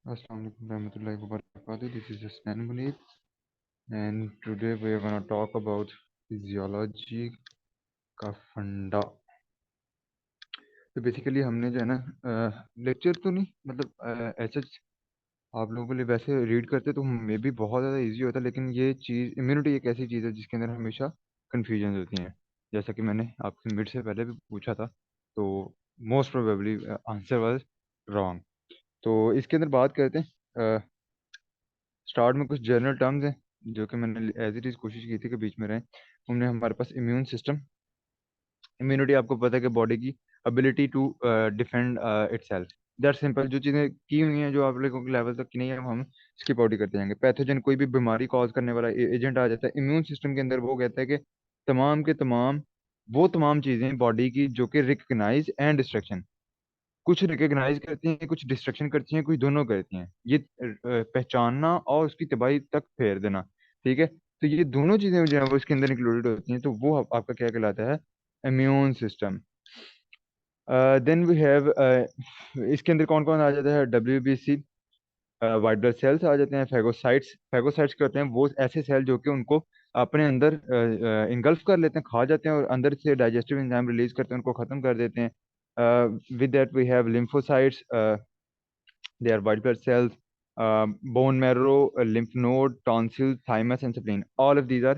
Assalamu alaikum warahmatullahi wabarakatuh. This is Hasnan Munir, and today we are going to talk about physiology का फंडा। तो basically हमने जो है ना लेक्चर तो नहीं मतलब ऐसा आप लोगों के लिए वैसे रीड करते तो मे भी बहुत ज़्यादा इजी होता, लेकिन ये चीज़ इम्यूनिटी एक ऐसी चीज़ है जिसके अंदर हमेशा कन्फ्यूजन होती हैं। जैसा कि मैंने आपसे मिड से पहले भी पूछा था, तो most probably answer was wrong. तो इसके अंदर बात करते हैं। स्टार्ट में कुछ जनरल टर्म्स हैं जो कि मैंने एज इट इज कोशिश की थी कि बीच में रहे। हमने हमारे पास इम्यून सिस्टम, इम्यूनिटी आपको पता है कि बॉडी की ability to defend itself. That simple, जो चीज़ें की हुई हैं जो आप लोगों के लेवल तक की नहीं है हम स्किप आउट ही करते जाएंगे। पैथोजन, कोई भी बीमारी कॉज करने वाला एजेंट आ जाता है इम्यून सिस्टम के अंदर, वो कहता है कि तमाम के तमाम वो तमाम चीज़ें बॉडी की जो कि रिकग्नाइज एंड डिस्ट्रक्शन, कुछ रिकग्नाइज करती हैं कुछ डिस्ट्रक्शन करती हैं कुछ दोनों करती हैं, ये पहचानना और उसकी तबाही तक फेर देना। ठीक है, तो ये दोनों चीजें जो है वो इसके अंदर इंक्लूडेड होती हैं, तो वो आपका क्या कहलाता है, immune system. Then we have इसके अंदर कौन कौन आ जाता है, WBC, वाइट ब्लड सेल्स आ जाते हैं, फैगोसाइट्स। फैगोसाइट्स क्या होते हैं, वो ऐसे सेल जो कि उनको अपने अंदर इंगल्फ कर लेते हैं, खा जाते हैं और अंदर से डाइजेस्टिव एंजाइम रिलीज करते हैं, उनको खत्म कर देते हैं। With that we have lymphocytes, they are white blood cells, bone marrow, lymph node, tonsil, thymus and spleen. All of these are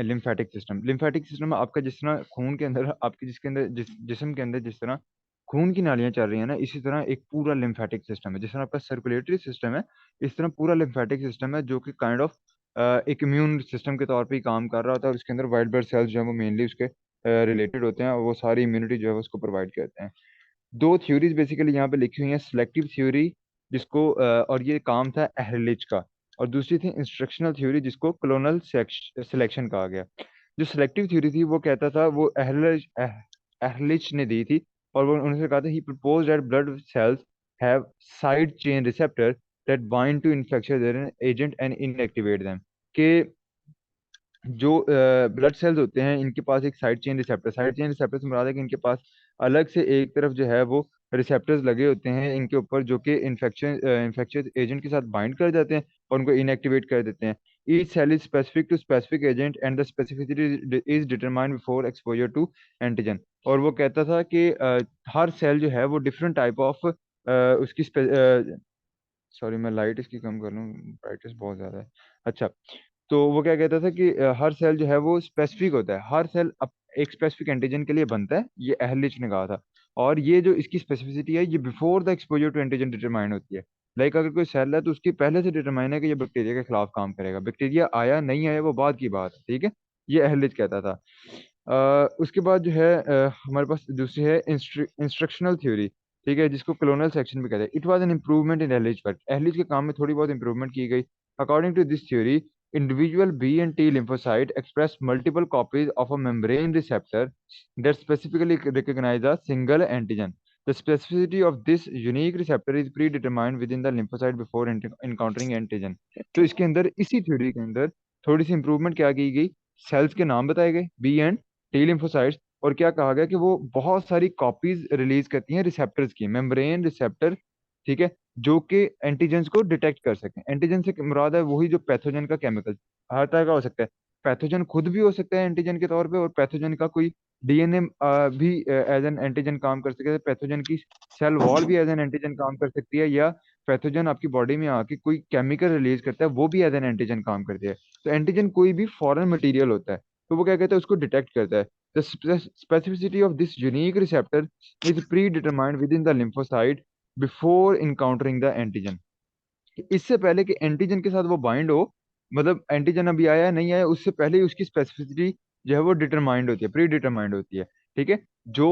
lymphatic system. Lymphatic system आपका जिस तरह खून के अंदर आपके जिसके अंदर जिस्म के अंदर जिस तरह खून की नालियां चल रही है ना, इसी तरह एक पूरा लिम्फेटिक सिस्टम है। जिस तरह आपका सर्कुलेटरी सिस्टम है, इस तरह पूरा लिम्फेटिक सिस्टम है जो कि काइंड ऑफ एक इम्यून सिस्टम के तौर पे ही काम कर रहा होता है, और इसके अंदर वाइट ब्लड सेल्स जो है वो मेनली उसके रिलेटेड होते हैं और वो सारी इम्यूनिटी जो है वो उसको प्रोवाइड करते हैं। दो थ्योरीज बेसिकली यहाँ पे लिखी हुई हैं, सिलेक्टिव थ्योरी जिसको और ये काम था एहरलिच का, और दूसरी थी इंस्ट्रक्शनल थ्योरी जिसको क्लोनल सिलेक्शन कहा गया। जो सिलेक्टिव थ्योरी थी वो कहता था, वो एहरलिच ने दी थी, और वो उन्होंने कहा था, he propose that blood cells have side chain receptor that bind to infectious agent and inactivate them, कि जो ब्लड सेल्स होते हैं इनके पास एक साइड चेन रिसेप्टर से मुराद है कि इनके पास अलग से एक तरफ जो है वो रिसेप्टर्स लगे होते हैं इनके ऊपर, जो कि इन्फेक्शियस एजेंट के साथ बाइंड कर जाते हैं और उनको इनएक्टिवेट कर देते हैं। Each cell is specific to specific agent and the specificity is determined before exposure to antigen. और वो कहता था कि हर सेल जो है वो डिफरेंट टाइप ऑफ उसकी, सॉरी मैं लाइट इसकी कम कर लूँ, ब्राइटनेस बहुत ज़्यादा है। अच्छा, तो वो क्या कहता था कि हर सेल जो है वो स्पेसिफिक होता है, हर सेल एक स्पेसिफिक एंटीजन के लिए बनता है, ये एहरलिच ने कहा था। और ये जो इसकी स्पेसिफिसिटी है ये before the exposure to antigen determine होती है। लाइक अगर कोई सेल है तो उसकी पहले से डिटरमाइन है कि ये बैक्टीरिया के खिलाफ काम करेगा, बैक्टीरिया आया नहीं आया वो बाद की बात है। ठीक है, ये एहरलिच कहता था। उसके बाद जो है हमारे पास दूसरी है इंस्ट्रक्शनल थ्योरी। ठीक है, जिसको क्लोनल सेक्शन भी कहते हैं। It was an improvement in Ehrlich work, Ehrlich के काम में थोड़ी बहुत इंप्रूवमेंट की गई। According to this theory, individual B and T lymphocyte express multiple copies of a membrane receptor that specifically recognize a single antigen. The specificity of this unique receptor is predetermined within the lymphocyte before encountering antigen. तो इसके अंदर इसी theory के अंदर थोड़ी सी improvement क्या की गई, सेल्स के नाम बताए गए बी एंड टी लिम्फोसाइट्स, और क्या कहा गया कि वो बहुत सारी कॉपीज रिलीज करती हैं रिसेप्टर्स की, मेम्ब्रेन रिसेप्टर। ठीक है, जो कि एंटीजेंस को डिटेक्ट कर सकें। एंटीजन से मुराद है वही जो पैथोजन का केमिकल हर तरह का हो सकता है। पैथोजन खुद भी हो सकता है एंटीजन के तौर पे, और पैथोजन का कोई DNA भी एज एन एंटीजन काम कर सकता है। पैथोजन की सेल वॉल भी एज एन एंटीजन काम कर सकती है, या पैथोजन आपकी बॉडी में आके कोई केमिकल रिलीज करता है वो भी एज एन एंटीजन काम करती है। तो एंटीजन कोई भी फॉरेन मटेरियल होता है, तो वो क्या कहता है, उसको डिटेक्ट करता है। The specificity of this unique receptor is predetermined within the lymphocyte before encountering the antigen, कि इससे पहले कि एंटीजन के साथ वो बाइंड हो, मतलब एंटीजन अभी आया नहीं आया उससे पहले ही उसकी स्पेसिफिसिटी जो है वो डिटरमाइंड होती है, प्री डिटरमाइंड होती है। ठीक है, जो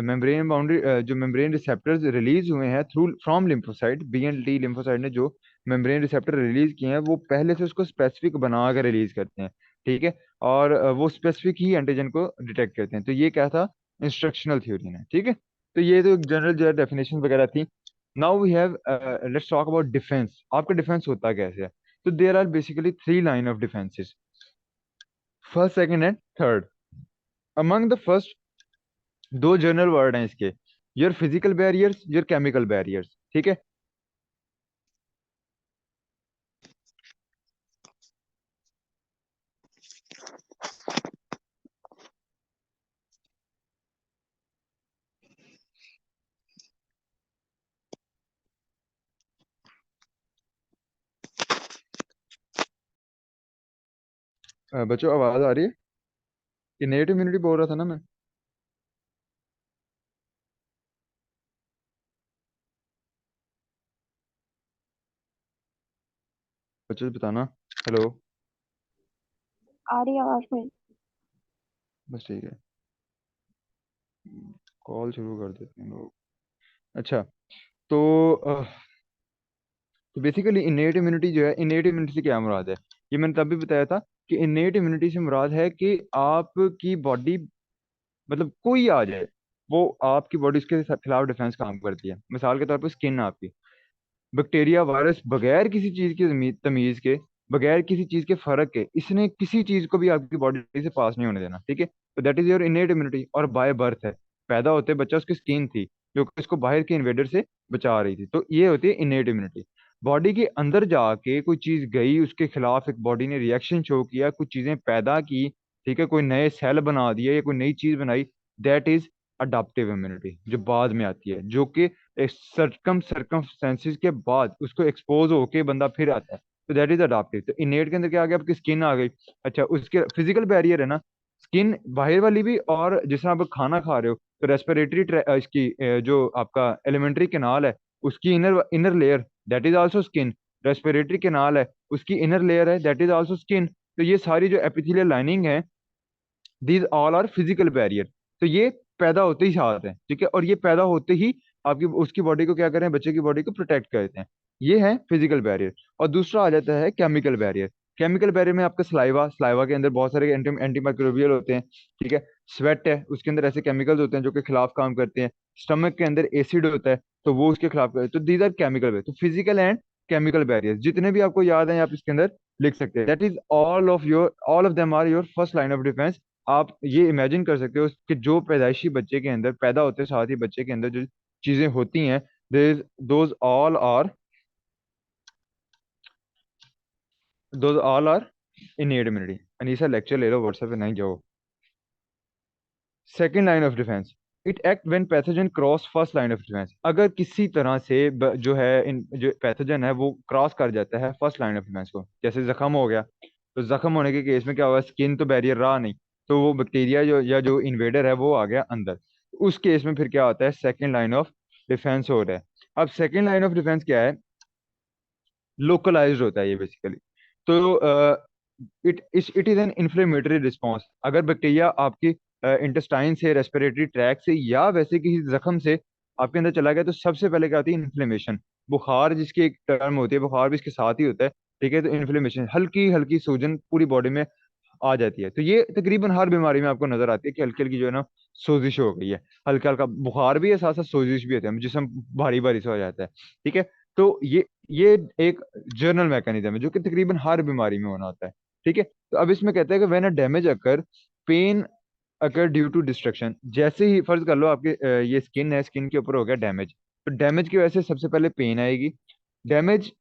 मेम्ब्रेन बाउंड्री जो मेम्ब्रेन रिसेप्टर्स रिलीज हुए हैं through from lymphocyte, B and T lymphocyte ने जो मेम्ब्रेन रिसेप्टर रिलीज किए हैं वो पहले से उसको स्पेसिफिक बना कर रिलीज करते हैं। ठीक है, और वो स्पेसिफिक ही एंटीजन को डिटेक्ट करते हैं। तो ये क्या था, इंस्ट्रक्शनल थ्योरी ने। ठीक है, तो ये तो जनरल जो है डेफिनेशन वगैरह थी। Now we have, let's talk about defence. आपका डिफेंस होता कैसे है? तो there are basically three line of defences, first second and third. Among the first, दो जनरल वर्ड हैं इसके, your physical barriers, your chemical barriers. ठीक है, बच्चों आवाज आ रही है? इनेट इम्यूनिटी बोल रहा था ना मैं। बच्चों बताना। हेलो। आ रही आवाज में। बस ठीक है। कॉल शुरू कर देते हैं लोग। अच्छा। तो बेसिकली इनेट इम्यूनिटी जो है, इनेट इम्यूनिटी से क्या मुराद है? ये मैंने तभी बताया था कि इनेट इम्यूनिटी से मुराद है कि आपकी बॉडी, मतलब कोई आ जाए, वो आपकी बॉडी उसके खिलाफ डिफेंस काम करती है। मिसाल के तौर पर स्किन आपकी, बैक्टीरिया वायरस बगैर किसी चीज के तमीज के, बगैर किसी चीज के फर्क के, इसने किसी चीज को भी आपकी बॉडी से पास नहीं होने देना, ठीक है? तो that is your innate immunity. और बाय बर्थ है, पैदा होते बच्चा उसकी स्किन थी जो कि उसको बाहर के इन्वेडर से बचा रही थी। तो ये होती है इनेट इम्यूनिटी। बॉडी के अंदर जाके कोई चीज गई, उसके खिलाफ एक बॉडी ने रिएक्शन शो किया, कुछ चीजें पैदा की, ठीक है, कोई नए सेल बना दिए या कोई नई चीज बनाई, दैट इज अडाप्टिव इम्यूनिटी, जो बाद में आती है, जो कि सर्कमस्टेंसेस के बाद उसको एक्सपोज होके बंदा फिर आता है। तो दैट इज अडाप्टिव। तो इनेट के अंदर क्या आ गया, आपकी स्किन आ गई। अच्छा, उसके फिजिकल बैरियर है ना, स्किन बाहर वाली भी, और जिस तरह आप खाना खा रहे हो तो रेस्पिरेटरी इसकी जो आपका एलिमेंट्री कैनाल है, उसकी inner inner layer, that is also skin. Respiratory canal है, उसकी इनर लेयर है, दैट इज आल्सो स्किन। तो ये सारी जो एपिथेलियल लाइनिंग है, these all are physical barrier. तो ये पैदा होते ही साथ है, ठीक है, और ये पैदा होते ही आपकी उसकी बॉडी को क्या करें, बच्चे की बॉडी को प्रोटेक्ट करते हैं। ये है फिजिकल बैरियर। और दूसरा आ जाता है केमिकल बैरियर। केमिकल बैरियर में आपका सलाइवा, सलाइवा के अंदर बहुत सारे एंटी माइक्रोबियल होते हैं, ठीक है। स्वेट है, उसके अंदर ऐसे केमिकल्स होते हैं जो कि खिलाफ काम करते हैं। स्टमक के अंदर एसिड होता है, तो वो उसके खिलाफ करते हैं। तो दीज आर केमिकल बैरियर। तो फिजिकल एंड केमिकल बैरियर जितने भी आपको याद हैं आप इसके अंदर लिख सकते हैं। That is all of them are your first line of defence. आप ये इमेजिन कर सकते हो कि जो पैदाइशी बच्चे के अंदर पैदा होते साथ ही बच्चे के अंदर जो चीजें होती हैं, those all are innate immunity. Anisa lecture ले लो व्हाट्सएप पे, नहीं जाओ। Second line of defence, it act when pathogen cross first line of defence. अगर किसी तरह से जो है जो पैथोजन है वो क्रॉस कर जाता है फर्स्ट लाइन ऑफ डिफेंस को, जैसे जख्म हो गया, तो जख्म होने के केस में क्या होगा, स्किन तो बैरियर रहा नहीं, तो वो बैक्टीरिया जो या जो इन्वेडर है वो आ गया अंदर। उस केस में फिर क्या होता है, सेकेंड लाइन ऑफ डिफेंस हो रहा है। अब सेकेंड लाइन ऑफ डिफेंस क्या है, लोकलाइज्ड होता है ये बेसिकली। तो it is an inflammatory response. अगर बैक्टीरिया आपकी इंटेस्टाइन से, रेस्पिरेटरी ट्रैक से, या वैसे किसी जख्म से आपके अंदर चला गया, तो सबसे पहले क्या होती है, इन्फ्लेमेशन। बुखार जिसकी एक टर्म होती है, बुखार भी इसके साथ ही होता है, ठीक है। तो इन्फ्लेमेशन, हल्की हल्की सूजन पूरी बॉडी में आ जाती है। तो ये तकरीबन हर बीमारी में आपको नजर आती है कि हल्की हल्की जो है ना सोजिश हो गई है, हल्का हल्का बुखार भी है, साथ साथ सोजिश भी होता है, जिसम भारी भारी से हो जाता है, ठीक है। तो ये एक जर्नल मैकेनिज्म है जो कि तकरीबन हर बीमारी में होना होता है, ठीक है। तो अब इसमें कहते हैं कि when a damage occur, pain occur due to destruction. जैसे ही फर्ज कर लो आपके ये स्किन है, स्किन के ऊपर हो गया डैमेज, तो डैमेज की वजह से सबसे पहले पेन आएगी। Damage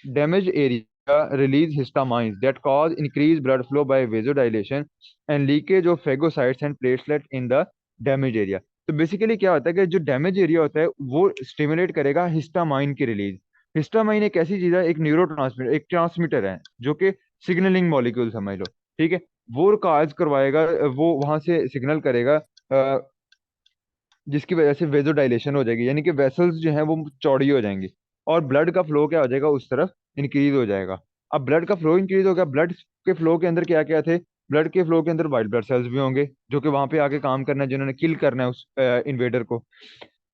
Damaged area release histamines that cause increased blood flow by vasodilation and leakage of phagocytes and platelets in the damaged area। तो बेसिकली क्या होता है कि जो डैमेज एरिया होता है वो स्टिमुलेट करेगा हिस्टामाइन की रिलीज। हिस्टामाइन एक ऐसी चीज है, एक न्यूरो ट्रांसमीटर, एक ट्रांसमीटर है जो कि सिग्नलिंग मॉलिक्यूल समझ लो, ठीक है। वो काज करवाएगा, वो वहां से सिग्नल करेगा, जिसकी वजह से वेजोडाइलेशन हो जाएगी, यानी कि वेसल्स जो हैं वो चौड़ी हो जाएंगी, और ब्लड का फ्लो क्या हो जाएगा, उस तरफ इंक्रीज हो जाएगा। अब ब्लड का फ्लो इंक्रीज हो गया, ब्लड के फ्लो के अंदर क्या क्या थे, ब्लड के फ्लो के अंदर वाइट ब्लड सेल्स भी होंगे जो कि वहां पे आके काम करना है, जिन्होंने किल करना है उस इन्वेडर को।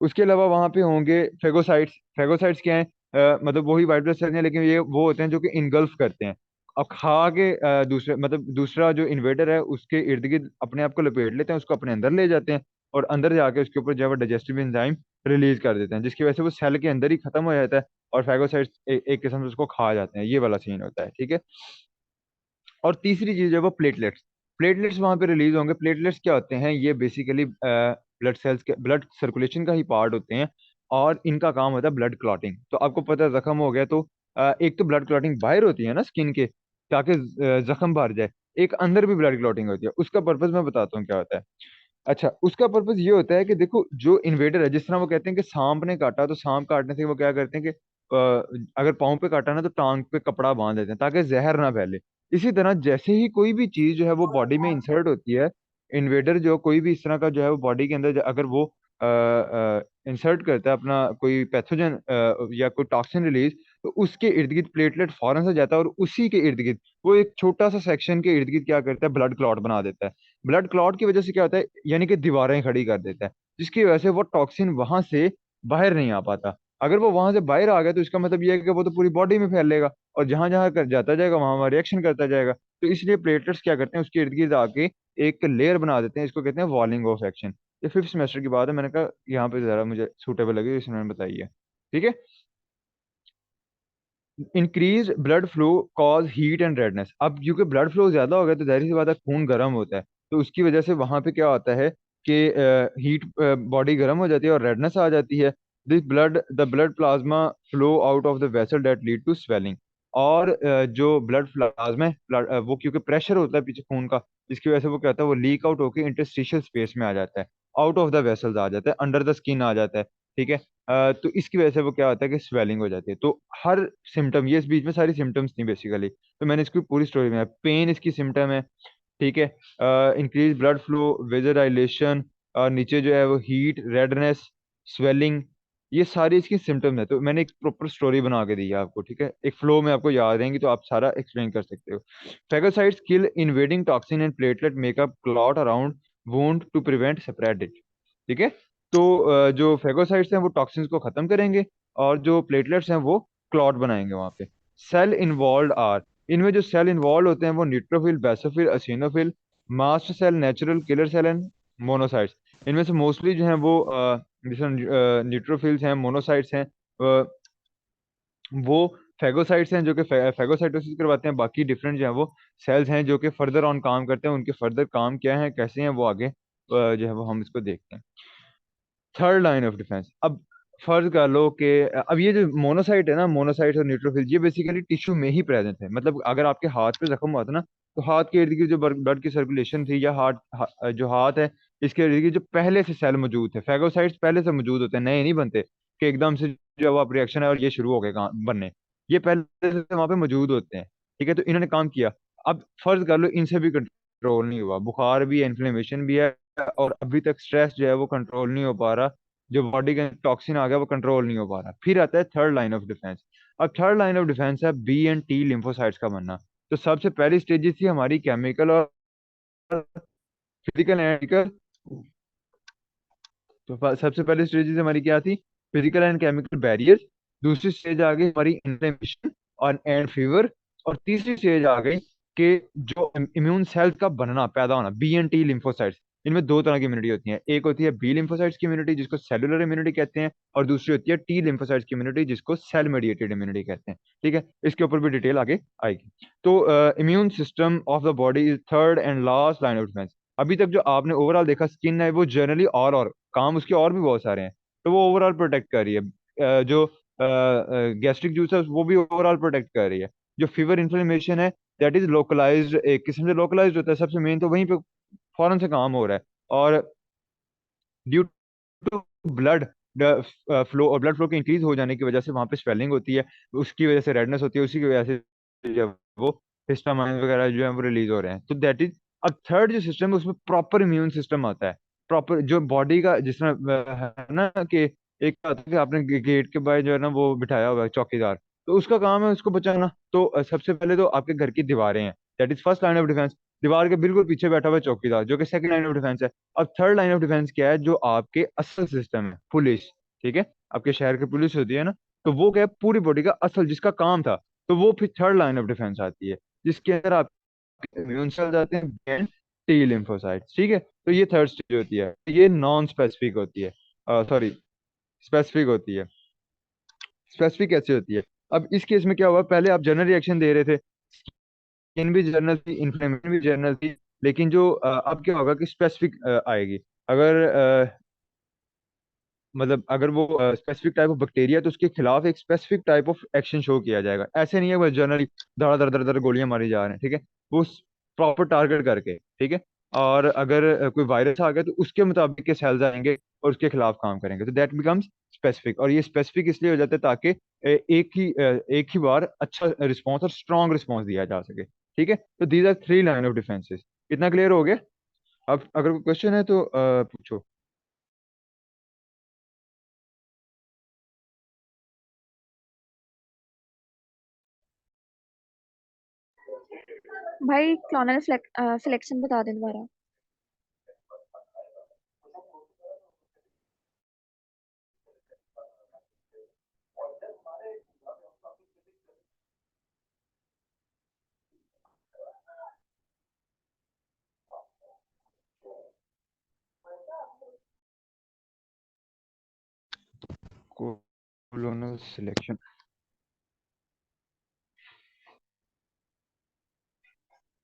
उसके अलावा वहां पे होंगे फेगोसाइट्स। फेगोसाइट्स क्या है, मतलब वही वाइट ब्लड सेल्स हैं, लेकिन ये वो होते हैं जो कि इनगल्फ करते हैं। अब खा के दूसरे, मतलब दूसरा जो इन्वेडर है उसके इर्द गिर्द अपने आप को लपेट लेते हैं, उसको अपने अंदर ले जाते हैं, और अंदर जाके उसके ऊपर जो है डाइजेस्टिव एंजाइम रिलीज कर देते हैं, जिसकी वजह से वो सेल के अंदर ही खत्म हो जाता है, और फेगोसाइट्स एक किस्म से उसको खा जाते हैं। ये वाला सीन होता है, ठीक है। और तीसरी चीज है वो प्लेटलेट्स। प्लेटलेट्स वहां पे रिलीज होंगे। प्लेटलेट्स क्या होते हैं, ये बेसिकली ब्लड सेल्स के, ब्लड सर्कुलेशन का ही पार्ट होते हैं, और इनका काम होता है ब्लड क्लॉटिंग। तो आपको पता है जख्म हो गया तो एक तो ब्लड क्लॉटिंग बाहर होती है ना स्किन के, ताकि जख्म भर जाए। एक अंदर भी ब्लड क्लॉटिंग होती है, उसका पर्पज मैं बताता हूँ क्या होता है। अच्छा, उसका पर्पज ये होता है कि देखो जो इन्वेडर है, जिस तरह वो कहते हैं कि सांप ने काटा, तो सांप काटने से वो क्या करते हैं कि अगर पाँव पे काटा ना तो टांग पे कपड़ा बांध देते हैं ताकि जहर ना फैले। इसी तरह जैसे ही कोई भी चीज जो है वो बॉडी में इंसर्ट होती है, इन्वेडर जो कोई भी इस तरह का जो है वो बॉडी के अंदर अगर वो इंसर्ट करता है अपना कोई पैथोजन या कोई टॉक्सिन रिलीज, तो उसके इर्द गिर्द प्लेटलेट फौरन से जाता है और उसी के इर्द गिर्द वो एक छोटा सा सेक्शन के इर्द गिर्द क्या करता है, ब्लड क्लॉट बना देता है। ब्लड क्लॉट की वजह से क्या होता है, यानी कि दीवारें खड़ी कर देता है, जिसकी वजह से वो टॉक्सिन वहां से बाहर नहीं आ पाता। अगर वो वहां से बाहर आ गया तो इसका मतलब ये है कि वो तो पूरी बॉडी में फैलेगा और जहां जहां कर जाता जाएगा वहां वहां रिएक्शन करता जाएगा। तो इसलिए प्लेटलेट्स क्या करते हैं, उसके इर्द गिर्द आके एक लेयर बना देते हैं, इसको कहते हैं वॉलिंग ऑफ एक्शन। ये फिफ्थ सेमेस्टर की बात है, मैंने कहा यहाँ पे जरा मुझे सूटेबल लगी इसलिए मैंने बताई है। ठीक है। Increase blood flow cause heat and redness. अब क्योंकि ब्लड फ्लो ज्यादा हो गया तो जाहिर सी बात है खून गर्म होता है, तो उसकी वजह से वहां पे क्या होता है कि हीट, बॉडी गर्म हो जाती है और रेडनेस आ जाती है। This blood the blood plasma flow out of the vessel that lead to swelling. और जो ब्लड प्लाज्मा है, वो क्योंकि प्रेशर होता है पीछे खून का, जिसकी वजह से वो क्या होता है, वो लीक आउट होकर इंटरस्टिशियल स्पेस में आ जाता है, आउट ऑफ द वेसल्स आ जाता है, अंडर द स्किन आ जाता है। ठीक है। तो इसकी वजह से वो क्या होता है कि स्वेलिंग हो जाती है। तो हर सिम्टम, ये इस बीच में सारी सिम्टम्स थी बेसिकली, तो मैंने इसकी पूरी स्टोरी में, पेन इसकी सिम्टम है। ठीक है। इंक्रीज ब्लड फ्लो, विजुअलाइजेशन, और नीचे जो है वो हीट, रेडनेस, स्वेलिंग, ये सारी इसकी सिम्टम्स है। तो मैंने एक प्रॉपर स्टोरी बना के दी है आपको। ठीक है, एक फ्लो में आपको याद रहेंगी तो आप सारा एक्सप्लेन कर सकते हो। Phagocytes kill invading toxin and platelet make up clot around wound to prevent separate it. ठीक है। तो जो फेगोसाइट्स हैं वो टॉक्सिन्स को खत्म करेंगे और जो प्लेटलेट्स हैं वो क्लॉट बनाएंगे वहां पे। सेल इन्वॉल्व आर, इनमें जो सेल इन्वॉल्व होते हैं वो neutrophil, basophil, eosinophil, mast cell, natural killer cell and monocytes. इनमें से मोस्टली जो है वो जैसे न्यूट्रोफिल्स हैं, मोनोसाइट्स हैं, वो फेगोसाइट्स हैं जो कि फेगोसाइटोसिस करवाते हैं। बाकी डिफरेंट जो है वो सेल्स हैं जो कि फर्दर ऑन काम करते हैं, उनके फर्दर काम क्या है, कैसे हैं, वो आगे जो है वो हम इसको देखते हैं। Third line of defence. अब फर्ज कर लो कि अब ये जो मोनोसाइट है ना, मोनोसाइट और न्यूट्रोफिल, ये बेसिकली टिश्यू में ही प्रेजेंट है। मतलब अगर आपके हाथ पे जख्म हुआ था ना, तो हाथ के इर्द गिर्द जो ब्लड की सर्कुलेशन थी, या जो हाथ है, इसके इर्द गिर्द जो पहले से सेल मौजूद थे, फेगोसाइट्स पहले से मौजूद होते हैं, नए नहीं बनते कि एकदम से जो अब रिएक्शन है और ये शुरू हो गए बनने। ये पहले से वहां पे मौजूद होते हैं। ठीक है, तो इन्होंने काम किया। अब फर्ज कर लो इनसे भी कंट्रोल नहीं हुआ, बुखार भी है, इन्फ्लेमेशन भी है, और अभी तक स्ट्रेस जो है वो कंट्रोल नहीं हो पा रहा, जो बॉडी का टॉक्सिन आ गया वो कंट्रोल नहीं हो पा रहा। फिर आता है थर्ड लाइन ऑफ डिफेंस। अब थर्ड लाइन ऑफ डिफेंस है बी एंड टी लिम्फोसाइट्स का बनना। तो सबसे पहली स्टेजेस थी हमारी केमिकल और फिजिकल एंड, तो सबसे पहले स्टेजेस हमारी क्या थी, फिजिकल एंड केमिकल बैरियर्स। दूसरी स्टेज आ गई हमारी इन्फ्लेमेशन और एंड फीवर। और तीसरी स्टेज आ गई कि जो इम्यून सेल्स का बनना, पैदा होना, बी एंड टी लिम्फोसाइट्स। इनमें दो तरह की इम्यूनिटी होती है, एक होती है बी लिम्फोसाइट्स की इम्यूनिटी जिसको सेलुलर इम्यूनिटी कहते हैं, और दूसरी होती है टी लिम्फोसाइट्स की इम्यूनिटी जिसको सेल मेडिएटेड इम्यूनिटी कहते हैं। ठीक है, इसके ऊपर भी डिटेल आगे आएगी। तो immune system of the body is third and last line of defence. अभी तक जो आपने ओवरऑल देखा, स्किन है वो जनरली और काम उसके और भी बहुत सारे हैं, तो वो ओवरऑल प्रोटेक्ट कर रही है। जो गैस्ट्रिक जूस है वो भी ओवरऑल प्रोटेक्ट कर रही है। जो फीवर इन्फ्लेमेशन है, दैट इज लोकलाइज्ड, एक किस्म से लोकलाइज्ड होता है, सबसे मेन तो वहीं पे फौरन से काम हो रहा है। और ड्यू टू ब्लड फ्लो, और ब्लड फ्लो के इंक्रीज हो जाने की वजह से वहां पे स्वेलिंग होती है, उसकी वजह से रेडनेस होती है, उसी की वजह से जो है वो हिस्टामाइन वगैरह जो है वो रिलीज हो रहे हैं। तो दैट इज, अब थर्ड जो सिस्टम है उसमें प्रॉपर इम्यून सिस्टम आता है। प्रॉपर जो बॉडी का, जिस तरह है ना कि एक आता है कि आपने गेट के बाहर जो है ना वो बिठाया हुआ है चौकीदार, तो उसका काम है उसको बचाना। तो सबसे पहले तो आपके घर की दीवारें हैं, that is first line of defence. दीवार के बिल्कुल पीछे बैठा हुआ है चौकीदार, जो कि सेकंड लाइन ऑफ डिफेंस है। अब थर्ड लाइन ऑफ डिफेंस क्या है, जो आपके असल सिस्टम है, पुलिस। ठीक है, आपके शहर की पुलिस होती है ना, तो वो क्या है, पूरी बॉडी का असल जिसका काम था, तो वो फिर थर्ड लाइन ऑफ डिफेंस आती है, जिसके अंदर आपके इम्यून सेल्स आते हैं एंड टी लिम्फोसाइट्स। ठीक है, तो ये थर्ड स्टेज होती है, ये नॉन स्पेसिफिक होती है, सॉरी स्पेसिफिक होती है। स्पेसिफिक कैसे होती है, अब इस केस में क्या हुआ, पहले आप जनरल रिएक्शन दे रहे थे, स्किन भी जनरल थी, इन्फ्लेमेशन भी जनरल थी, लेकिन जो अब क्या होगा कि स्पेसिफिक आएगी। अगर मतलब अगर वो स्पेसिफिक टाइप ऑफ बैक्टीरिया, तो उसके खिलाफ एक specific type of action show किया जाएगा। ऐसे नहीं है बस जनरली धड़ धड़ धड़ धड़ गोलियां मारी जा रहे हैं। ठीक है, वो प्रॉपर टारगेट करके। ठीक है, और अगर कोई वायरस आ गया तो उसके मुताबिक के सेल्स आएंगे और उसके खिलाफ काम करेंगे, तो दैट बिकम्स स्पेसिफिक। और ये स्पेसिफिक इसलिए हो जाता है ताकि एक ही बार अच्छा रिस्पॉन्स और स्ट्रॉन्ग रिस्पॉन्स दिया जा सके। ठीक है, तो these are three line of defences. इतना क्लियर हो गया? अब अगर कोई क्वेश्चन है तो पूछो। भाई क्लोनल सिलेक्शन बता दे दोबारा। कोलोनल सिलेक्शन,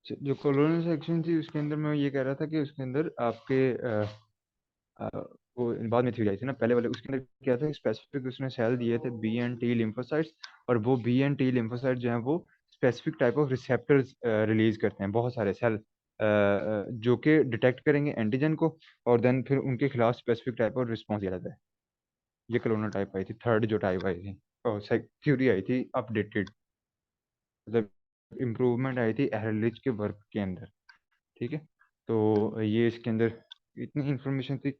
जो कोलोनल सिलेक्शन थी उसके अंदर मैं ये कह रहा था कि उसके अंदर आपके अ, वो बाद में थी आई थी ना, पहले वाले उसके अंदर क्या था, स्पेसिफिक उसने सेल दिए थे बी एंड टी लिम्फोसाइट्स। और वो बी एंड टी लिम्फोसाइट जो है वो specific type of receptors release करते हैं, बहुत सारे सेल जो कि डिटेक्ट करेंगे एंटीजन को, और देन फिर उनके खिलाफ स्पेसिफिक टाइप ऑफ रिस्पॉन्स दिया जाता है। ये कोलोनल टाइप आई थी, थर्ड जो टाइप आई थी, और थ्योरी आई थी अपडेटेड, मतलब इम्प्रूवमेंट आई थी एहरलिच के वर्क के अंदर। ठीक है, तो ये इसके अंदर इतनी इंफॉर्मेशन थी,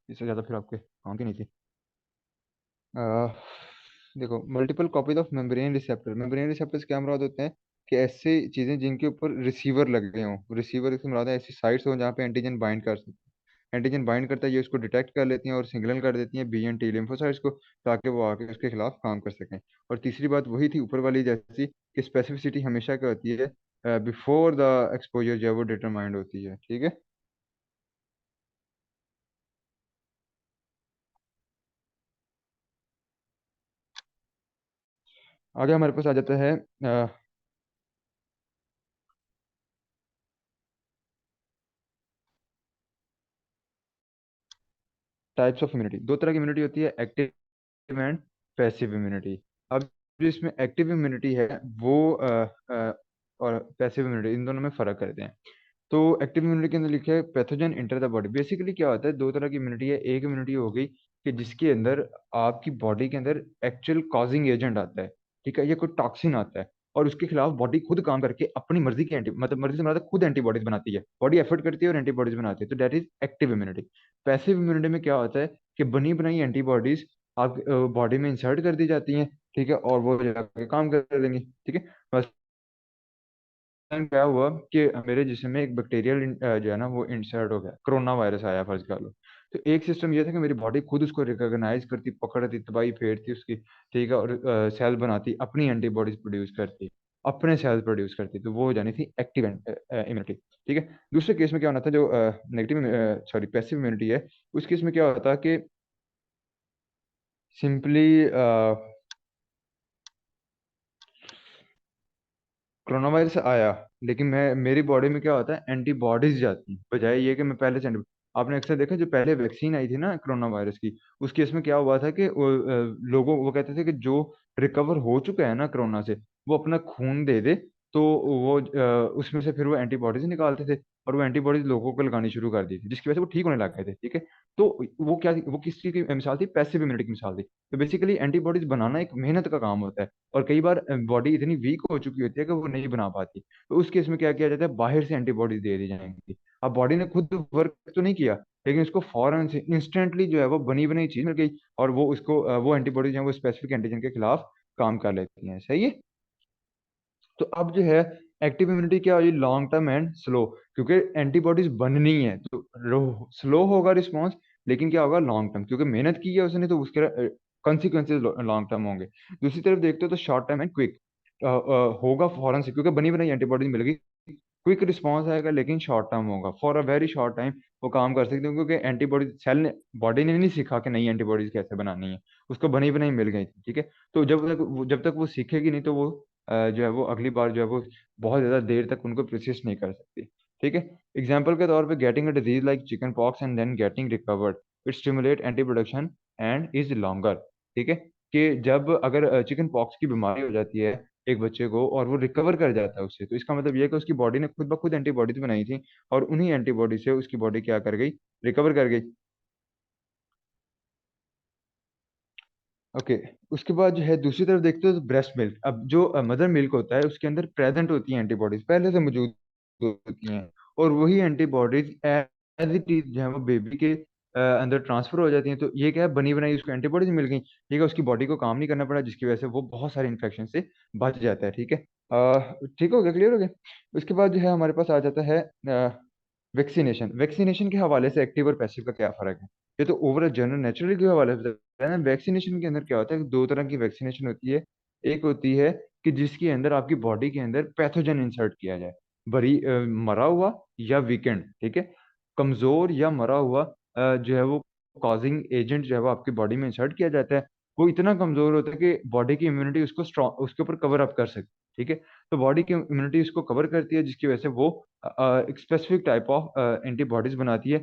इससे ज़्यादा फिर आपके काम की नहीं थी। अह, देखो, multiple copies of membrane receptor, membrane receptors क्या मुराद होते हैं कि ऐसे चीज़ें जिनके ऊपर रिसीवर लगे हों, रिसीवर से मुराद है ऐसी साइट्स हों जहाँ पे एंटीजन बाइंड कर सकते हैं। एंटीजन बाइंड करता है, ये उसको डिटेक्ट कर लेती हैं और सिग्नल कर देती हैं बी एन टी लिम्फोसाइट्स को, ताकि वो आके उसके खिलाफ काम कर सकें। और तीसरी बात वही थी ऊपर वाली जैसी, कि स्पेसिफिसिटी हमेशा क्या होती है, बिफोर द एक्सपोजर जो है वो डिटरमाइंड होती है। ठीक है, आगे हमारे पास आ जाता है टाइप्स ऑफ इम्यूनिटी। दो तरह की इम्यूनिटी होती है, एक्टिव एंड पैसिव इम्यूनिटी। अब जो इसमें एक्टिव इम्यूनिटी है वो और पैसिव इम्यूनिटी, इन दोनों में फर्क करते हैं। तो एक्टिव इम्यूनिटी के अंदर लिखा है pathogen enter the body. Basically क्या होता है, दो तरह की इम्यूनिटी है। एक इम्यूनिटी हो गई कि जिसके अंदर आपकी बॉडी के अंदर एक्चुअल कॉजिंग एजेंट आता है, ठीक है, ये कोई टॉक्सिन आता है, और उसके खिलाफ बॉडी खुद काम करके अपनी मर्जी की एंटी, मतलब मर्जी से मतलब खुद एंटीबॉडीज बनाती है, बॉडी एफर्ट करती है और एंटीबॉडीज बनाती है, तो that is active immunity. Passive immunity में क्या होता है कि बनी बनाई एंटीबॉडीज आप बॉडी में इंसर्ट कर दी जाती हैं, ठीक है, और वो जाके काम कर देंगी। ठीक है, बस टाइम क्या हुआ कि मेरे जिस्म में एक बैक्टीरियल जो है ना वो इंसर्ट हो गया, कोरोना वायरस आया फर्ज कर लो। तो एक सिस्टम ये था कि मेरी बॉडी खुद उसको रिकॉग्नाइज करती, पकड़ती, तबाही फेरती उसकी, ठीक है, और सेल बनाती, अपनी एंटीबॉडीज प्रोड्यूस करती, अपने सेल प्रोड्यूस करती, तो वो हो जानी थी एक्टिव इम्यूनिटी। ठीक है, दूसरे केस में क्या होना था, जो नेगेटिव सॉरी पैसिव इम्यूनिटी है, उस केस में क्या होता कि सिंपली कोरोना वायरस आया, लेकिन मैं मेरी बॉडी में क्या होता है, एंटीबॉडीज जाती हैं, बजाय ये कि मैं पहले से आपने अक्सर देखा जो पहले वैक्सीन आई थी ना कोरोना वायरस की, उस केस में क्या हुआ था कि लोगों वो कहते थे कि जो रिकवर हो चुका है ना कोरोना से, वो अपना खून दे दे, तो वो उसमें से फिर वो एंटीबॉडीज निकालते थे, और वो एंटीबॉडीज लोगों को लगानी शुरू कर दी थी, जिसकी वजह से वो ठीक होने लग गए थे। ठीक है, तो वो क्या थी, वो किस चीज की मिसाल थी, पैसिव इम्यूनिटी की मिसाल थी। तो बेसिकली एंटीबॉडीज बनाना एक मेहनत का काम होता है, और कई बार बॉडी इतनी वीक हो चुकी होती है कि वो नहीं बना पाती, तो उस केस में क्या किया जाता है, बाहर से एंटीबॉडीज दे दी जाएंगी। अब बॉडी ने खुद वर्क तो नहीं किया, लेकिन उसको फौरन से इंस्टेंटली जो है वो बनी बनाई चीज मिल गई, और वो उसको वो एंटीबॉडीज हैं वो स्पेसिफिक एंटीजन के खिलाफ काम कर लेती हैं। सही है, तो अब जो है एक्टिव इम्यूनिटी क्या होगी, लॉन्ग टर्म एंड स्लो, क्योंकि एंटीबॉडीज बननी है तो स्लो होगा रिस्पॉन्स, लेकिन क्या होगा लॉन्ग टर्म, क्योंकि मेहनत की है उसने, तो उसके कॉन्सिक्वेंसेज लॉन्ग टर्म होंगे। दूसरी तरफ देखते हो तो शॉर्ट टर्म एंड क्विक होगा फौरन से, क्योंकि बनी बनाई एंटीबॉडीज मिल गई, क्विक रिस्पॉन्स आएगा, लेकिन शॉर्ट टर्म होगा, for a very short time वो काम कर सकते हैं, क्योंकि एंटीबॉडी सेल ने, बॉडी ने नहीं सीखा कि नई एंटीबॉडीज कैसे बनानी है, उसको बनी बनाई मिल गई थी। ठीक है, तो जब तक वो सीखेगी नहीं, तो वो जो है वो अगली बार जो है वो बहुत ज़्यादा देर तक उनको प्रोसेस नहीं कर सकती। ठीक है, एग्जाम्पल के तौर पे getting a disease like chicken pox and then getting recovered, it stimulate anti production and is longer. ठीक है, कि जब अगर चिकन पॉक्स की बीमारी हो जाती है एक बच्चे को, और वो रिकवर कर जाता है उससे, तो इसका मतलब ये है कि उसकी बॉडी ने खुद ब खुद एंटीबॉडीज बनाई थी, और उन्हीं एंटीबॉडी से उसकी बॉडी क्या कर गई, रिकवर कर गई। ओके। उसके बाद जो है दूसरी तरफ देखते हो तो ब्रेस्ट मिल्क, अब जो मदर मिल्क होता है उसके अंदर प्रेजेंट होती हैं एंटीबॉडीज, पहले से मौजूद होती हैं, और वही एंटीबॉडीज एज इट इज जो है वो बेबी के अंदर ट्रांसफर हो जाती हैं। तो ये क्या है, बनी बनाई उसको एंटीबॉडीज मिल गई, ठीक है, उसकी बॉडी को काम नहीं करना पड़ा, जिसकी वजह से वो बहुत सारे इन्फेक्शन से बच जाता है। ठीक है, ठीक हो गया, क्लियर हो गया। उसके बाद जो है हमारे पास आ जाता है वैक्सीनेशन। वैक्सीनेशन के हवाले से एक्टिव और पैसिव का क्या फर्क है, ये तो ओवरऑल जनरल नेचुरली के हवाले से है ना। वैक्सीनेशन के अंदर क्या होता है कि दो तरह की वैक्सीनेशन होती है। एक होती है कि जिसके अंदर आपकी बॉडी के अंदर पैथोजन इंसर्ट किया जाए, मरा हुआ या वीकेंड, ठीक है, कमजोर या मरा हुआ जो है वो कॉजिंग एजेंट जो है वो आपकी बॉडी में इंसर्ट किया जाता है। वो इतना कमजोर होता है कि बॉडी की इम्यूनिटी उसको स्ट्रॉन्ग उसके ऊपर कवर अप कर सकती है। ठीक है, तो बॉडी की इम्यूनिटी उसको कवर करती है, जिसकी वजह से वो एक स्पेसिफिक टाइप ऑफ एंटीबॉडीज बनाती है।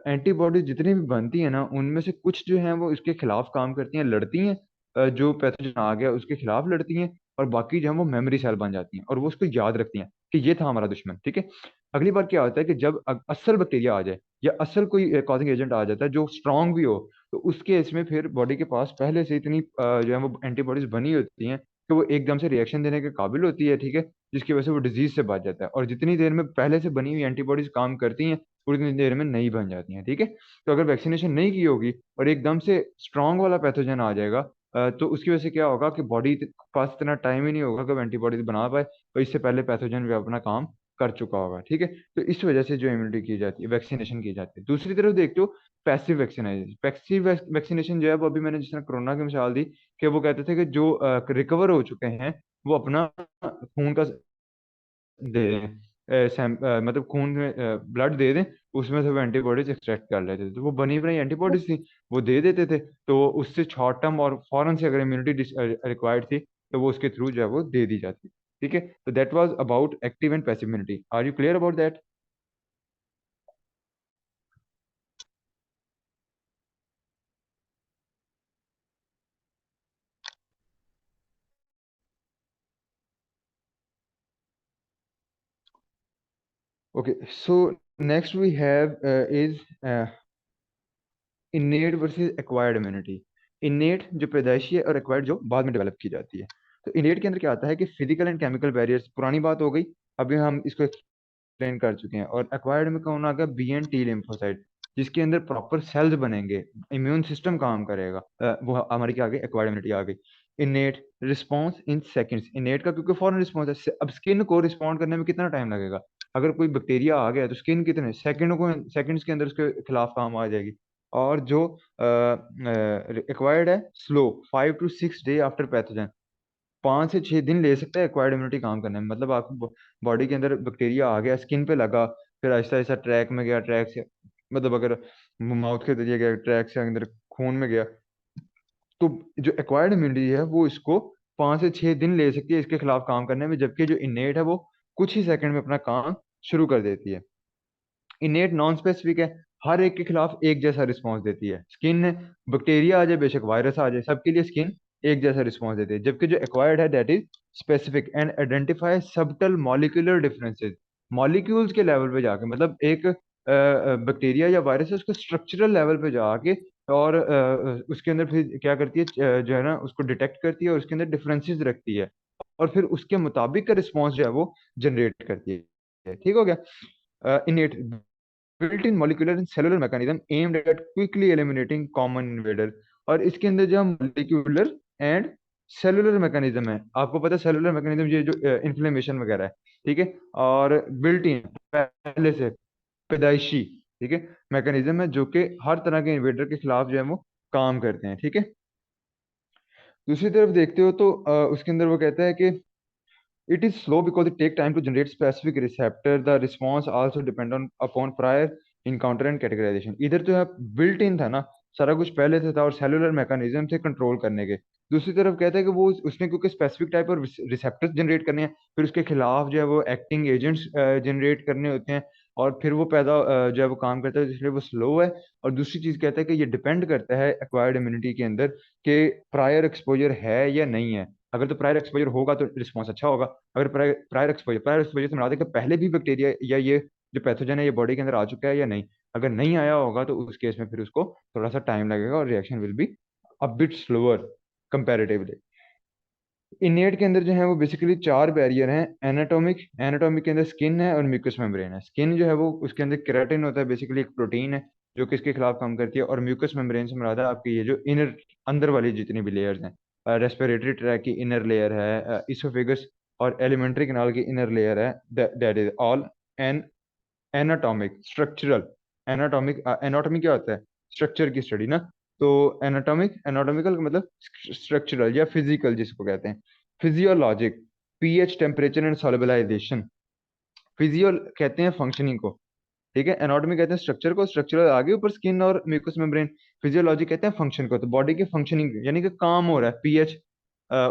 एंटीबॉडीज जितनी भी बनती है ना, उनमें से कुछ जो है वो इसके खिलाफ काम करती हैं, लड़ती हैं, जो पैथोजन आ गया उसके खिलाफ लड़ती हैं, और बाकी जो है वो मेमोरी सेल बन जाती हैं और वो उसको याद रखती हैं कि ये था हमारा दुश्मन। ठीक है, अगली बार क्या होता है कि जब असल बैक्टीरिया आ जाए या असल कोई कॉजिंग एजेंट आ जाता है जो स्ट्रांग भी हो, तो उस केस में फिर बॉडी के पास पहले से इतनी जो है वो एंटीबॉडीज बनी होती हैं कि वो एकदम से रिएक्शन देने के काबिल होती है। ठीक है, जिसकी वजह से वो डिजीज से बच जाता है, और जितनी देर में पहले से बनी हुई एंटीबॉडीज काम करती हैं उतनी देर में नहीं बन जाती हैं। ठीक है, तो अगर वैक्सीनेशन नहीं की होगी और एकदम से स्ट्रांग वाला पैथोजन आ जाएगा, तो उसकी वजह से क्या होगा कि बॉडी के पास इतना टाइम ही नहीं होगा कि वो एंटीबॉडीज बना पाए, और इससे पहले पैथोजन भी अपना काम कर चुका होगा। ठीक है, तो इस वजह से जो इम्यूनिटी की जाती है, वैक्सीनेशन की जाती है। दूसरी तरफ देखते हो पैसिव वैक्सीनेशन। पैसिव वैक्सीनेशन जो है वो अभी मैंने जिस तरह कोरोना की मिसाल दी कि वो कहते थे कि जो रिकवर हो चुके हैं वो अपना खून का दे दें, मतलब खून में ब्लड दे दें, उसमें से वो एंटीबॉडीज एक्सट्रैक्ट कर लेते थे, तो वो बनी बनाई एंटीबॉडीज थी, वो दे देते थे, तो उससे शॉर्ट टर्म और फौरन से अगर इम्यूनिटी रिक्वायर्ड थी तो वो उसके थ्रू जो है वो दे दी जाती। ठीक है, तो that was about active and passive immunity. Are you clear about that? Okay, so next we have is innate versus acquired immunity. Innate जो पैदाइशी है, और एक्वायर्ड जो बाद में डेवलप की जाती है। तो इनेट के अंदर क्या आता है कि फिजिकल एंड केमिकल बैरियर्स, पुरानी बात हो गई, अभी हम इसको एक्सप्लेन कर चुके हैं। और एक्वायर्ड में कौन आ गया, बी एंड टी लिम्फोसाइट, जिसके अंदर प्रॉपर सेल्स बनेंगे, इम्यून सिस्टम काम करेगा, वो हमारी क्या आ गई, एक्वायर्ड इम्यूनिटी आ गई। इनेट रिस्पॉन्स इन सेकंड्स, इनेट का क्योंकि फॉरन रिस्पॉन्स है, अब स्किन को रिस्पॉन्ड करने में कितना टाइम लगेगा, अगर कोई बैक्टीरिया आ गया तो स्किन कितने सेकंड्स के अंदर उसके खिलाफ काम आ जाएगी। और जो एक्वायर्ड है, slow, 5 to 6 day after pathogen, 5 से 6 दिन ले सकता है एक्वायर्ड इम्यूनिटी काम करने में। मतलब आपकी बॉडी के अंदर बैक्टीरिया आ गया, स्किन पे लगा, फिर आहिस्ता आहिस्ता ट्रैक में गया, ट्रैक से मतलब अगर माउथ के जरिए गया, ट्रैक से अंदर खून में गया, तो जो एक्वायर्ड इम्यूनिटी है वो इसको 5 से 6 दिन ले सकती है इसके खिलाफ काम करने में, जबकि जो इनेट है वो कुछ ही सेकंड में अपना काम शुरू कर देती है। इनेट नॉन स्पेसिफिक है, हर एक के खिलाफ एक जैसा रिस्पॉन्स देती है। स्किन है, बैक्टीरिया आ जाए बेशक वायरस आ जाए, सबके लिए स्किन एक जैसा रिस्पॉन्स देती है। जबकि जो एक्वायर्ड है that is specific and identify subtle molecular differences, molecules के लेवल पे जाके, मतलब एक बैक्टीरिया या वायरस है उसको स्ट्रक्चरल लेवल पे जाके, और उसके अंदर फिर क्या करती है, जो है ना उसको डिटेक्ट करती है और उसके अंदर डिफरेंसेस रखती है, और फिर उसके मुताबिक का रिस्पॉन्स जो है वो जनरेट करती है। ठीक हो गया। इनेट built-in molecular and cellular mechanism aimed at quickly eliminating common invader। और इसके अंदर जो मोलिकुलर एंड सेलुलर मैकेनिज्म है, आपको पता है सेलुलर मैकेनिज्म ये जो इन्फ्लेमेशन वगैरह है, ठीक है, और बिल्ट इन पहले से पैदाइशी, ठीक है, मैकेनिज्म है जो कि हर तरह के इन्वेडर के खिलाफ जो है वो काम करते हैं। ठीक है, दूसरी तरफ देखते हो तो उसके अंदर वो कहता है कि it is slow because it take time to generate specific receptor. The response also depend on upon prior encounter and categorization। इधर तो है built in था ना, सारा कुछ पहले से था, और सेलुलर मैकेनिज्म से कंट्रोल करने के। दूसरी तरफ कहता है कि वो उसने क्योंकि स्पेसिफिक टाइप और रिसेप्टर्स जनरेट करने हैं, फिर उसके खिलाफ जो है वो एक्टिंग एजेंट्स जनरेट करने होते हैं, और फिर वो जो है वो काम करता है, इसलिए वो स्लो है। और दूसरी चीज कहता है कि ये डिपेंड करता है एक्वायर्ड इम्यूनिटी के अंदर कि प्रायर एक्सपोजर है या नहीं है। अगर तो प्रायर एक्सपोजर होगा तो रिस्पॉन्स अच्छा होगा। अगर प्रायर एक्सपोजर से मिला दे कि पहले भी बैक्टीरिया या ये जो पैथोजन है ये बॉडी के अंदर आ चुका है या नहीं, अगर नहीं आया होगा तो उस केस में फिर उसको थोड़ा सा टाइम लगेगा और reaction will be a bit slower. Comparatively. इनेट के अंदर जो है वो बेसिकली चार बैरियर हैं। एनाटॉमिक, एनाटॉमिक के अंदर स्किन है और म्यूकस मेम्ब्रेन है। स्किन जो है वो उसके अंदर केराटिन होता है, बेसिकली एक प्रोटीन है जो कि इसके खिलाफ काम करती है। और म्यूकस मेम्ब्रेन से मुराद है आपकी ये जो इनर, अंदर वाली जितनी भी लेयर्स हैं, रेस्पिरेटरी ट्रैक की इनर लेयर है, इसोफेगस और एलिमेंट्री कैनाल की इनर लेयर है, that is all an anatomic structural. Anatomic, anatomy क्या होता है? स्ट्रक्चर की स्टडी ना। तो एनाटॉमिक, एनाटॉमिकल का मतलब स्ट्रक्चरल या फिजिकल जिसको कहते हैं। Physiologic, pH, temperature and solubilization. Physio कहते हैं फंक्शनिंग को, ठीक है। एनाटॉमी कहते हैं स्ट्रक्चर को, स्ट्रक्चरल आगे ऊपर स्किन और म्यूकस मेम्ब्रेन। फिजियोलॉजी कहते हैं फंक्शन को, तो बॉडी के फंक्शनिंग यानी कि काम हो रहा है। पीएच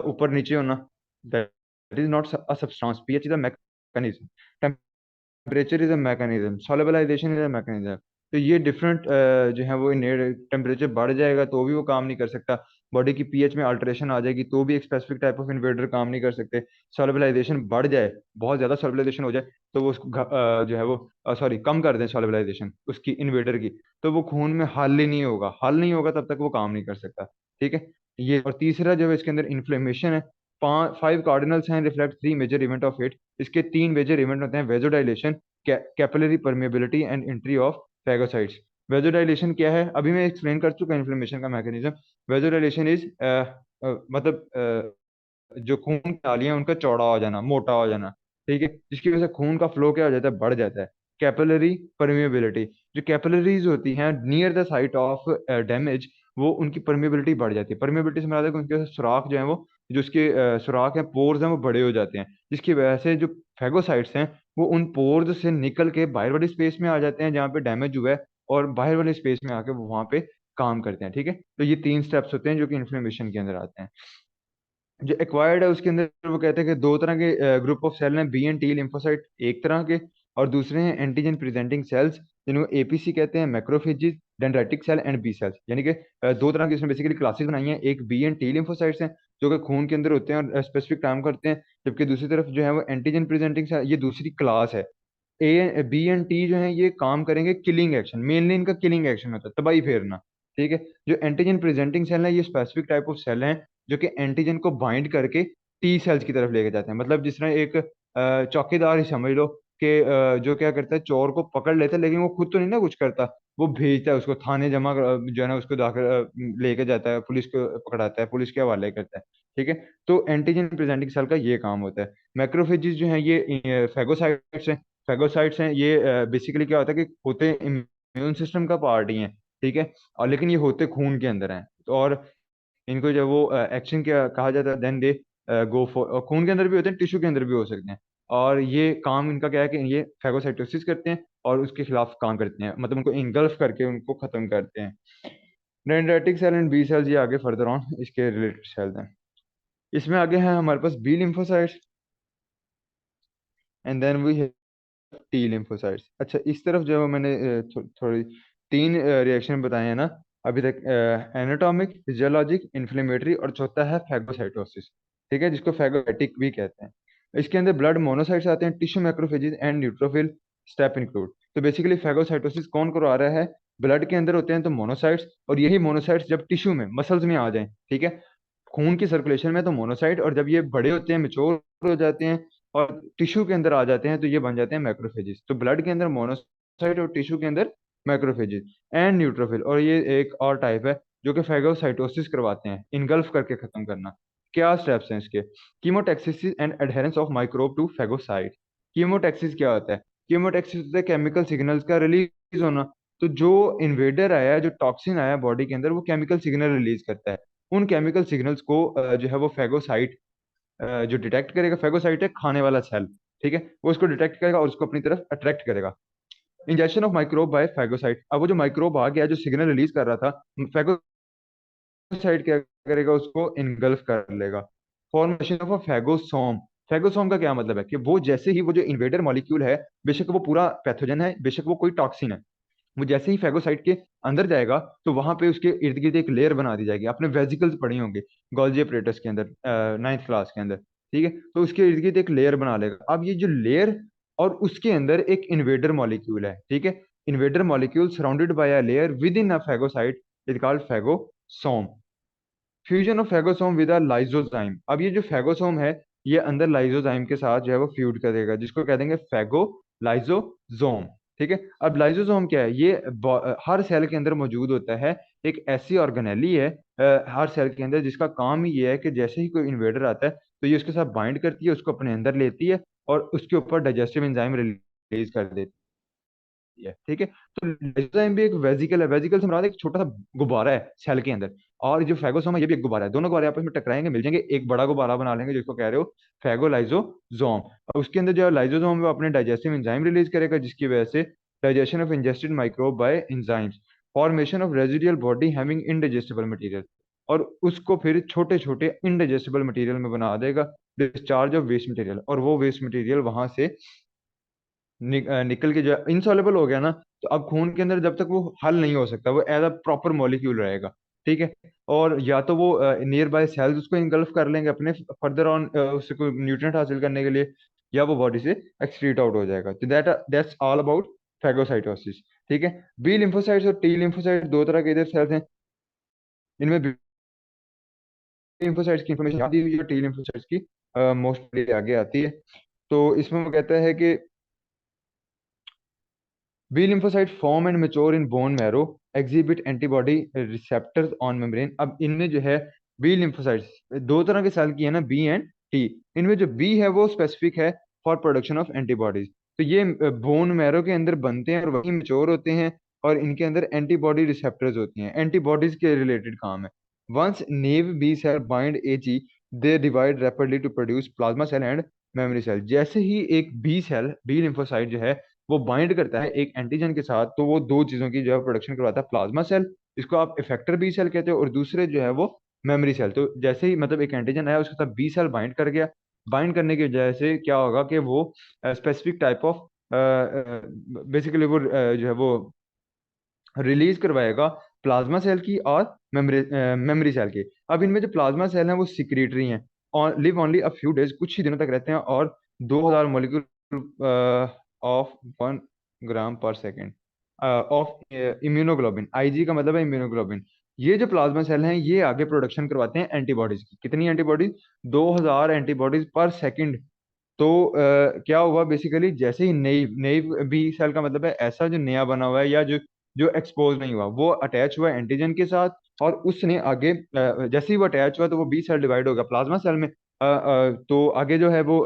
ऊपर नीचे होना, that is not a substance, pH is a mechanism. Temperature is a mechanism, solubilization is a mechanism. तो ये डिफरेंट जो है वो टेम्परेचर बढ़ जाएगा तो भी वो काम नहीं कर सकता। बॉडी की पीएच में अल्टरेशन आ जाएगी तो भी एक स्पेसिफिक टाइप ऑफ इन्वेडर काम नहीं कर सकते। सॉल्युबलाइजेशन बढ़ जाए, बहुत ज्यादा सॉल्युबलाइजेशन हो जाए तो वो उसको जो है वो सॉरी कम कर दें सॉल्युबलाइजेशन उसकी इन्वेडर की, तो वो खून में हल ही नहीं होगा। हल नहीं होगा तब तक वो काम नहीं कर सकता, ठीक है। ये और तीसरा जो है इसके अंदर इन्फ्लेमेशन है। फाइव कार्डिनल्स हैं, reflect three major event of it. इसके तीन मेजर इवेंट होते हैं: vasodilation, capillary permeability and entry of phagocytes. Vasodilation क्या है? अभी मैं एक्सप्लेन कर चुका इन्फ्लेमेशन का मैकेनिज्म। वेजोडाइलेशन इज मतलब जो खून की नालियां हैं, उनका चौड़ा हो जाना, मोटा हो जाना, ठीक है, जिसकी वजह से खून का फ्लो क्या हो जाता है? बढ़ जाता है। कैपिलरी परमेबिलिटी, जो कैपिलरीज होती हैं near the site of damage, वो उनकी परमेबिलिटी बढ़ जाती है। परमेबिलिटी से मतलब है कि उनके सुराख जो है वो, जो उसके सुराख हैं, पोर्स हैं, वो बड़े हो जाते हैं, जिसकी वजह से जो फेगोसाइट्स हैं वो उन पोर्स से निकल के बाहर वाली स्पेस में आ जाते हैं जहाँ पे डैमेज हुआ है, और बाहर वाली स्पेस में आके वो वहाँ पे काम करते हैं, ठीक है। तो ये तीन स्टेप्स होते हैं जो कि इन्फ्लेमेशन के अंदर आते हैं। जो एक्वायर्ड है उसके अंदर वो कहते हैं कि दो तरह के ग्रुप ऑफ सेल हैं: बी एंड टी लिम्फोसाइट एक तरह के, और दूसरे हैं एंटीजन प्रेजेंटिंग सेल्स जिनको एपीसी कहते हैं, macrophages, dendritic cell and B cells. यानी कि दो तरह की इसमें बेसिकली क्लासेस बनाई हैं। एक बी एंड टी लिम्फोसाइट्स हैं जो कि खून के अंदर होते हैं और स्पेसिफिक काम करते हैं, जबकि दूसरी तरफ जो है वो एंटीजन प्रेजेंटिंग सेल, ये दूसरी क्लास है। ए बी एंड टी जो है ये काम करेंगे किलिंग एक्शन, मेनली इनका किलिंग एक्शन होता है, तबाही फेरना, ठीक है। जो एंटीजन प्रेजेंटिंग सेल है ये स्पेसिफिक टाइप ऑफ सेल हैं जो कि एंटीजन को बाइंड करके टी सेल्स की तरफ लेके जाते हैं। मतलब जिस तरह एक चौकीदार ही समझ लो कि जो क्या करता है, चोर को पकड़ लेता है लेकिन वो खुद तो नहीं ना कुछ करता, वो भेजता है उसको थाने, जो है ना उसको दाखिल लेके जाता है, पुलिस को पकड़ाता है, पुलिस के हवाले करता है, ठीक है। तो एंटीजन प्रेजेंटिंग सेल का ये काम होता है। मैक्रोफेजेस जो है ये फेगोसाइट्स हैं। फेगोसाइट्स हैं ये बेसिकली क्या होता है कि होते इम्यून सिस्टम का पार्ट ही है, ठीक है। और लेकिन ये होते खून के अंदर हैं, तो और इनको जब वो एक्शन क्या कहा जाता है, देन दे गो फॉर, खून के अंदर भी होते हैं, टिश्यू के अंदर भी हो सकते हैं। और ये काम इनका क्या है कि ये फेगोसाइटोसिस करते हैं और उसके खिलाफ काम करते हैं, मतलब उनको इंगल्फ करके उनको खत्म करते हैं। Dendritic cell and B cells ये आगे फर्दर ऑन इसके रिलेटेड सेल्स हैं। इसमें आगे है हमारे पास B lymphocytes and then we T lymphocytes. अच्छा, इस तरफ जो है मैंने थोड़ी तीन रिएक्शन बताए हैं ना अभी तक: एनाटॉमिक, फिजियोलॉजिक, इन्फ्लेमेटरी, और चौथा है फैगोसाइटोसिस, ठीक है, जिसको फैगोसाइटिक भी कहते हैं। इसके अंदर ब्लड मोनोसाइट्स आते हैं, tissue macrophages and neutrophil step include. तो बेसिकली फैगोसाइटोसिस कौन करवा रहा है? ब्लड के अंदर होते हैं तो मोनोसाइट्स, और यही मोनोसाइट्स जब टिश्यू में, मसल्स में आ जाएं, ठीक है, खून की सर्कुलेशन में तो मोनोसाइट, और जब ये बड़े होते हैं, मेच्योर हो जाते हैं और टिश्यू के अंदर आ जाते हैं तो ये बन जाते हैं मैक्रोफेजेस। तो ब्लड के अंदर मोनोसाइट और टिश्यू के अंदर मैक्रोफेजेस एंड न्यूट्रोफिल। और ये एक और टाइप है जो कि फैगोसाइटोसिस करवाते हैं, इनगल्फ करके खत्म करना। क्या स्टेप्स हैं इसके? Chemotaxis and adherence of microbe to phagocyte. Chemotaxis क्या होता है? कीमोटैक्सिस होता है केमिकल सिग्नल्स का रिलीज होना। तो जो इन्वेडर आया, जो टॉक्सिन आया बॉडी के अंदर, वो केमिकल सिग्नल रिलीज करता है। उन केमिकल सिग्नल्स को जो है वो फैगोसाइट जो डिटेक्ट करेगा। फैगोसाइट है खाने वाला सेल, ठीक है, वो उसको डिटेक्ट करेगा और उसको अपनी तरफ अट्रैक्ट करेगा। Ingestion of microbe by phagocyte, अब वो जो माइक्रोब आ गया जो सिग्नल रिलीज कर रहा था, फैगोसाइट क्या करेगा? उसको इनगल्फ कर लेगा। Formation of a phagosome. Phagosome का क्या मतलब है कि वो जैसे ही वो जो इन्वेडर मॉलिक्यूल है, बेशक वो पूरा पैथोजन है, बेशक वो कोई टॉक्सिन है, वो जैसे ही फेगोसाइट के अंदर जाएगा तो वहां पे उसके इर्द गिर्द एक लेयर बना दी जाएगी। आपने वेजिकल्स पढ़ी होंगे गोल्जी एपरेटस के अंदर, नाइन्थ क्लास के अंदर, ठीक है। तो उसके इर्द गिर्द एक लेयर बना लेगा। अब ये जो लेयर, और उसके अंदर एक इन्वेडर मॉलिक्यूल है, ठीक है। Invader molecule surrounded by a layer with in a phagocyte is called phagosome. Fusion of phagosome with a lysozyme. अब ये जो फेगोसोम है, ये अंदर लाइजोजाइम के साथ जो है वो फ्यूज करेगा, जिसको कह देंगे फेगो लाइजोजोम। ठीक है। अब लाइजोसोम क्या है? ये हर सेल के अंदर मौजूद होता है। एक ऐसी ऑर्गेनेली है हर सेल के अंदर, जिसका काम ही ये है कि जैसे ही कोई इन्वेडर आता है तो ये उसके साथ बाइंड करती है, उसको अपने अंदर लेती है और उसके ऊपर डाइजेस्टिव एंजाइम रिलीज कर देती है। ठीक है। तो लाइसोजाइम भी एक वेजिकल है। वेजिकल से मुराद एक छोटा सा गुब्बारा है सेल के अंदर, और जो फेगोसोम है ये भी एक गुब्बारा है। दोनों गुब्बारे आपस में टकराएंगे, मिल जाएंगे, एक बड़ा गुब्बारा बना लेंगे, जिसको कह रहे हो फेगोलाइजोसोम। और उसके अंदर जो लाइजोसोम है वो अपने डाइजेस्टिव एंजाइम रिलीज करेगा, जिसकी वजह से digestion of ingested microbe by enzymes, formation of residual body having indigestible material, और उसको फिर छोटे छोटे इनडाइजेस्टिबल मटेरियल में बना देगा, डिस्चार्ज ऑफ वेस्ट मटेरियल। और वो वेस्ट मटेरियल वहां से निकल के जो इनसॉल्युबल हो गया ना, तो अब खून के अंदर जब तक वो हल नहीं हो सकता, वो एज अ प्रॉपर मॉलिक्यूल रहेगा। ठीक है। और या तो वो नियर बाय सेल्स उसको इंगल्फ कर लेंगे अपने फर्दर ऑन, उससे कोई न्यूट्रिएंट हासिल करने के लिए, या वो बॉडी से एक्सक्रीट आउट हो जाएगा। तो दैट्स ऑल अबाउट फैगोसाइटोसिस। ठीक है। बी लिम्फोसाइट्स और टी लिम्फोसाइट दो तरह के इधर सेल्स हैं। इनमें बी लिम्फोसाइट्स की इंफॉर्मेशन आती हुई है, टी लिम्फोसाइट्स की मोस्टली आगे आती है। तो इसमें वो कहता है कि B lymphocyte form and mature in bone marrow, exhibit antibody receptors on membrane। अब इनमें जो है B lymphocytes दो तरह के सेल की है ना, B एंड T। इनमें जो B है वो स्पेसिफिक है फॉर प्रोडक्शन ऑफ एंटीबॉडीज। तो ये बोन मैरो के अंदर बनते हैं और वही मेच्योर होते हैं, और इनके अंदर एंटीबॉडी रिसेप्टर्स होती हैं, एंटीबॉडीज के रिलेटेड काम है। Once naive B cell bind AG, they divide rapidly to produce plasma cell and memory cell. जैसे ही एक बी सेल, बी लिम्फोसाइट जो है वो बाइंड करता है एक एंटीजन के साथ, तो वो दो चीजों की जो है प्रोडक्शन करवाता है। प्लाज्मा सेल, इसको आप इफेक्टर बी सेल कहते हो, और दूसरे जो है वो मेमोरी सेल। तो जैसे ही मतलब एक एंटीजन आया, उसके साथ बी सेल बाइंड कर गया, बाइंड करने की वजह से क्या होगा कि वो स्पेसिफिक टाइप ऑफ बेसिकली वो जो है वो रिलीज करवाएगा प्लाज्मा सेल की और मेमोरी सेल की। अब इनमें जो प्लाज्मा सेल हैं वो सिक्रीटरी हैं, और live only a few days, कुछ ही दिनों तक रहते हैं, और 2000 मॉलिक्यूल ऑफ 1 ग्राम पर सेकेंड ऑफ इम्यूनोग्लोबिन। आईजी का मतलब है इम्यूनोग्लोबिन। ये जो प्लाज्मा सेल हैं ये आगे प्रोडक्शन करवाते हैं एंटीबॉडीज की। कितनी एंटीबॉडीज? 2000 एंटीबॉडीज पर सेकेंड। तो क्या हुआ बेसिकली, जैसे ही नई नई बी सेल का मतलब है ऐसा जो नया बना हुआ है, या जो जो एक्सपोज नहीं हुआ, वो अटैच हुआ एंटीजन के साथ, और उसने आगे जैसे ही वो अटैच हुआ तो वो बी सेल डिवाइड हो गया प्लाज्मा सेल में। तो आगे जो है वो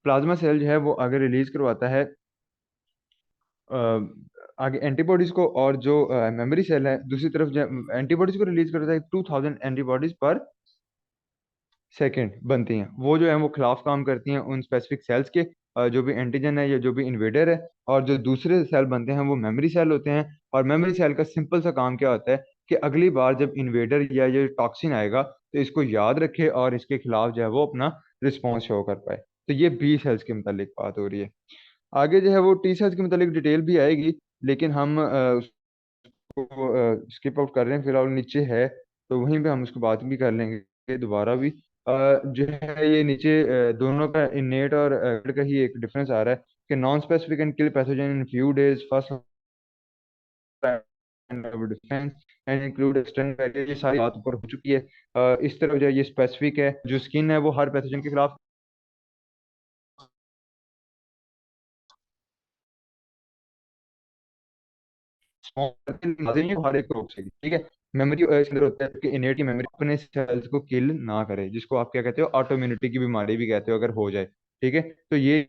प्लाज्मा सेल जो है वो आगे रिलीज करवाता है अ, आगे एंटीबॉडीज को, और जो मेमोरी सेल है दूसरी तरफ जो एंटीबॉडीज को रिलीज करता है 2000 एंटीबॉडीज पर सेकंड बनती हैं। वो जो है वो खिलाफ काम करती हैं उन स्पेसिफिक सेल्स के, जो भी एंटीजन है या जो भी इन्वेडर है। और जो दूसरे सेल बनते हैं वो मेमोरी सेल होते हैं। और मेमोरी सेल का सिंपल सा काम क्या होता है कि अगली बार जब इन्वेडर या ये टॉक्सिन आएगा तो इसको याद रखे और इसके खिलाफ जो है वो अपना रिस्पॉन्स शो कर पाए। तो ये बी सेल्स के मुतालिक बात हो रही है। आगे जो है वो टी सेल्स के मुतालिक डिटेल भी आएगी, लेकिन हम उसको स्किप आउट कर रहे हैं फिलहाल, नीचे है तो वहीं पे हम उसको बात भी कर लेंगे दोबारा भी। जो है ये नीचे दोनों का इनेट और का ही एक डिफरेंस आ रहा है कि non specific and kill pathogen in few days, first defence and include external, ये सारी बात ऊपर हो चुकी है। इस तरह जो है ये स्पेसिफिक है, जो स्किन है वो हर पैथोजन के खिलाफ लाजिमी है हर एक रोग से। ठीक है। मेमोरी इसके अंदर होता है कि इनेट की मेमोरी अपने सेल्स को किल ना करे, जिसको आप क्या कहते हो ऑटो इम्यूनिटी की बीमारी भी कहते हो अगर हो जाए। ठीक है। तो ये